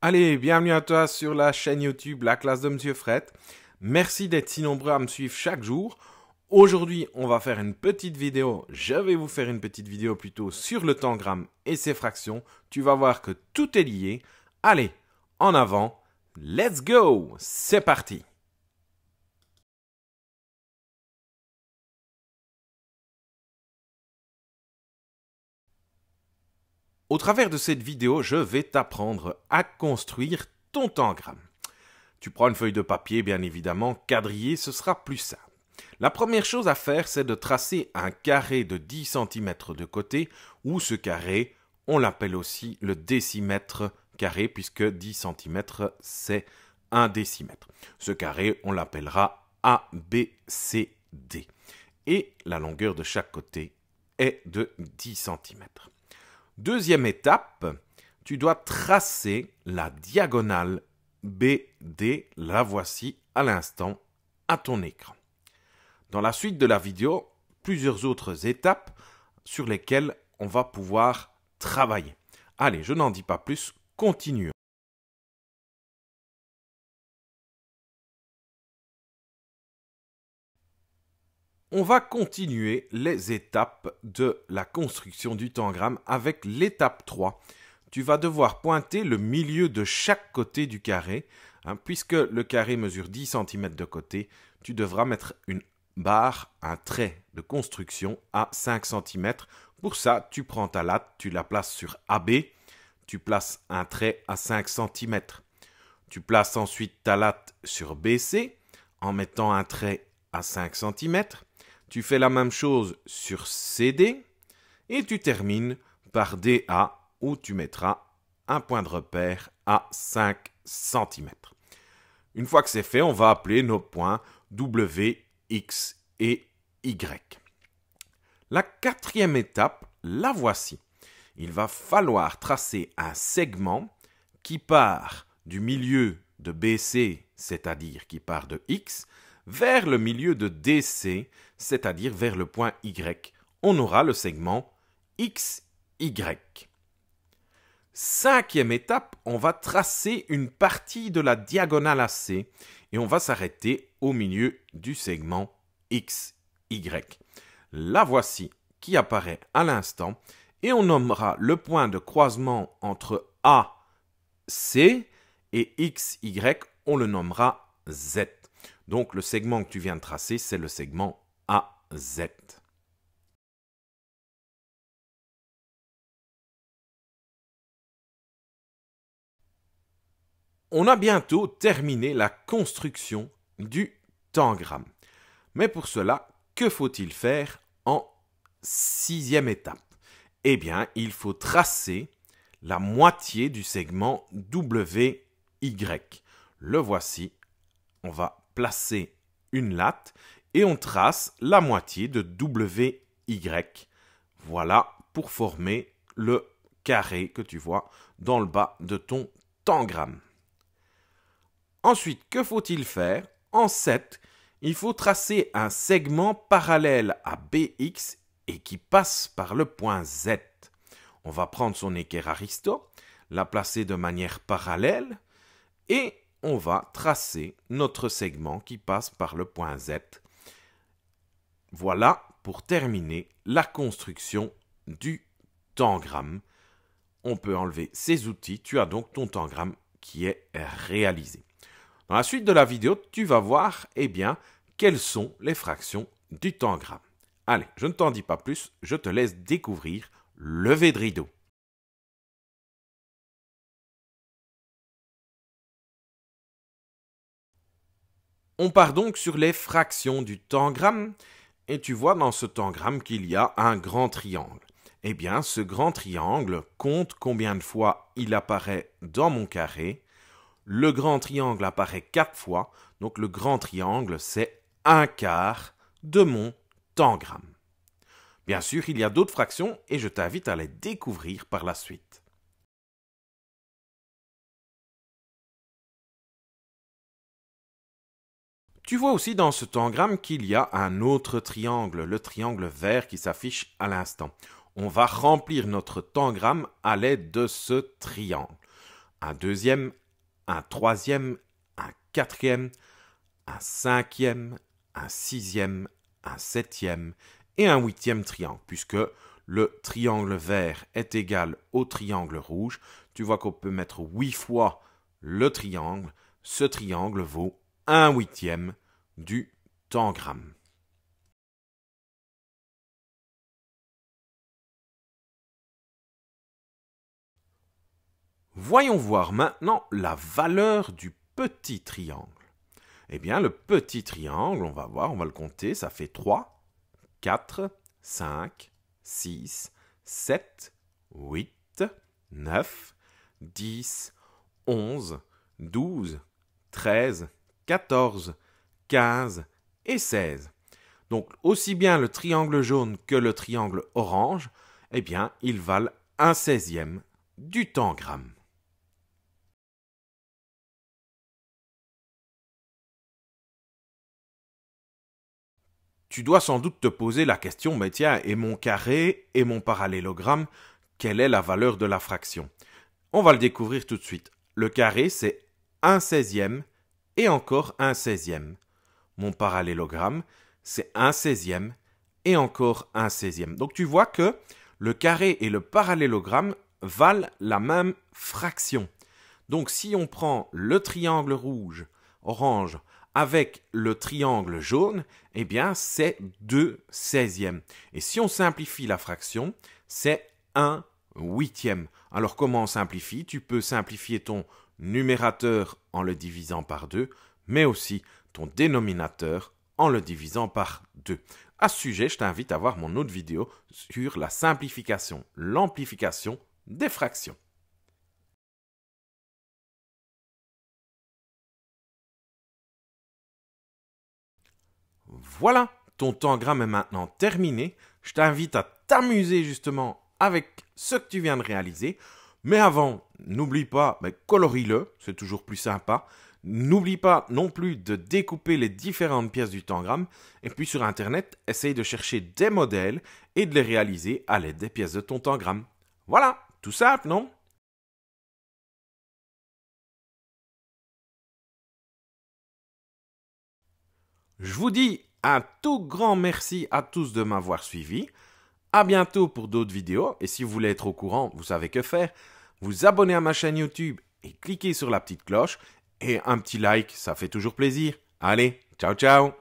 Allez, bienvenue à toi sur la chaîne YouTube La classe de Monsieur Fred. Merci d'être si nombreux à me suivre chaque jour. Aujourd'hui, on va faire une petite vidéo. Je vais vous faire une petite vidéo plutôt sur le tangramme et ses fractions. Tu vas voir que tout est lié. Allez, en avant, let's go! C'est parti! Au travers de cette vidéo, je vais t'apprendre à construire ton tangramme. Tu prends une feuille de papier, bien évidemment, quadrillée, ce sera plus simple. La première chose à faire, c'est de tracer un carré de 10 cm de côté, ou ce carré, on l'appelle aussi le décimètre carré, puisque 10 cm, c'est un décimètre. Ce carré, on l'appellera ABCD. Et la longueur de chaque côté est de 10 cm. Deuxième étape, tu dois tracer la diagonale BD, la voici à l'instant à ton écran. Dans la suite de la vidéo, plusieurs autres étapes sur lesquelles on va pouvoir travailler. Allez, je n'en dis pas plus, continuons. On va continuer les étapes de la construction du tangramme avec l'étape 3. Tu vas devoir pointer le milieu de chaque côté du carré. Puisque le carré mesure 10 cm de côté, tu devras mettre une barre, un trait de construction à 5 cm. Pour ça, tu prends ta latte, tu la places sur AB, tu places un trait à 5 cm. Tu places ensuite ta latte sur BC en mettant un trait à 5 cm. Tu fais la même chose sur CD et tu termines par DA où tu mettras un point de repère à 5 cm. Une fois que c'est fait, on va appeler nos points W, X et Y. La quatrième étape, la voici. Il va falloir tracer un segment qui part du milieu de BC, c'est-à-dire qui part de X, vers le milieu de DC, c'est-à-dire vers le point Y. On aura le segment XY. Cinquième étape, on va tracer une partie de la diagonale AC et on va s'arrêter au milieu du segment XY. La voici qui apparaît à l'instant et on nommera le point de croisement entre AC et XY, on le nommera Z. Donc le segment que tu viens de tracer, c'est le segment AZ. On a bientôt terminé la construction du tangramme. Mais pour cela, que faut-il faire en sixième étape? Eh bien, il faut tracer la moitié du segment WY. Le voici. On va placer une latte et on trace la moitié de WY. Voilà pour former le carré que tu vois dans le bas de ton tangramme. Ensuite, que faut-il faire? En 7, il faut tracer un segment parallèle à BX et qui passe par le point Z. On va prendre son équerre aristo, la placer de manière parallèle et on va tracer notre segment qui passe par le point Z. Voilà pour terminer la construction du tangramme. On peut enlever ces outils. Tu as donc ton tangramme qui est réalisé. Dans la suite de la vidéo, tu vas voir, quelles sont les fractions du tangramme. Allez, je ne t'en dis pas plus, je te laisse découvrir lever de rideau. On part donc sur les fractions du tangramme, et tu vois dans ce tangramme qu'il y a un grand triangle. Ce grand triangle compte combien de fois il apparaît dans mon carré. Le grand triangle apparaît 4 fois, donc le grand triangle, c'est 1/4 de mon tangramme. Bien sûr, il y a d'autres fractions et je t'invite à les découvrir par la suite. Tu vois aussi dans ce tangramme qu'il y a un autre triangle, le triangle vert qui s'affiche à l'instant. On va remplir notre tangramme à l'aide de ce triangle. un deuxième, un troisième, un quatrième, un cinquième, un sixième, un septième et un huitième triangle, puisque le triangle vert est égal au triangle rouge. Tu vois qu'on peut mettre 8 fois le triangle. Ce triangle vaut un huitième du tangramme. Voyons voir maintenant la valeur du petit triangle. Eh bien, le petit triangle, on va voir, on va le compter, ça fait 3, 4, 5, 6, 7, 8, 9, 10, 11, 12, 13, 14, 15 et 16. Donc, aussi bien le triangle jaune que le triangle orange, eh bien, ils valent un 16e du tangramme. Tu dois sans doute te poser la question, mais tiens, et mon carré et mon parallélogramme, quelle est la valeur de la fraction? On va le découvrir tout de suite. Le carré, c'est un 16e et encore un 16e. Mon parallélogramme, c'est un 16e et encore un 16e. Donc tu vois que le carré et le parallélogramme valent la même fraction. Donc si on prend le triangle rouge, orange, avec le triangle jaune, eh bien c'est 2 16e. Et si on simplifie la fraction, c'est 1 huitième. Alors comment on simplifie? Tu peux simplifier ton numérateur en le divisant par 2, mais aussi ton dénominateur en le divisant par 2. À ce sujet, je t'invite à voir mon autre vidéo sur la simplification, l'amplification des fractions. Voilà, ton tangramme est maintenant terminé. Je t'invite à t'amuser justement avec ce que tu viens de réaliser. Mais avant, n'oublie pas, colorie-le, c'est toujours plus sympa. N'oublie pas non plus de découper les différentes pièces du tangramme. Et puis sur Internet, essaye de chercher des modèles et de les réaliser à l'aide des pièces de ton tangramme. Voilà, tout simple, non? Je vous dis un tout grand merci à tous de m'avoir suivi. À bientôt pour d'autres vidéos. Et si vous voulez être au courant, vous savez que faire. Vous abonnez à ma chaîne YouTube et cliquez sur la petite cloche. Et un petit like, ça fait toujours plaisir. Allez, ciao ciao!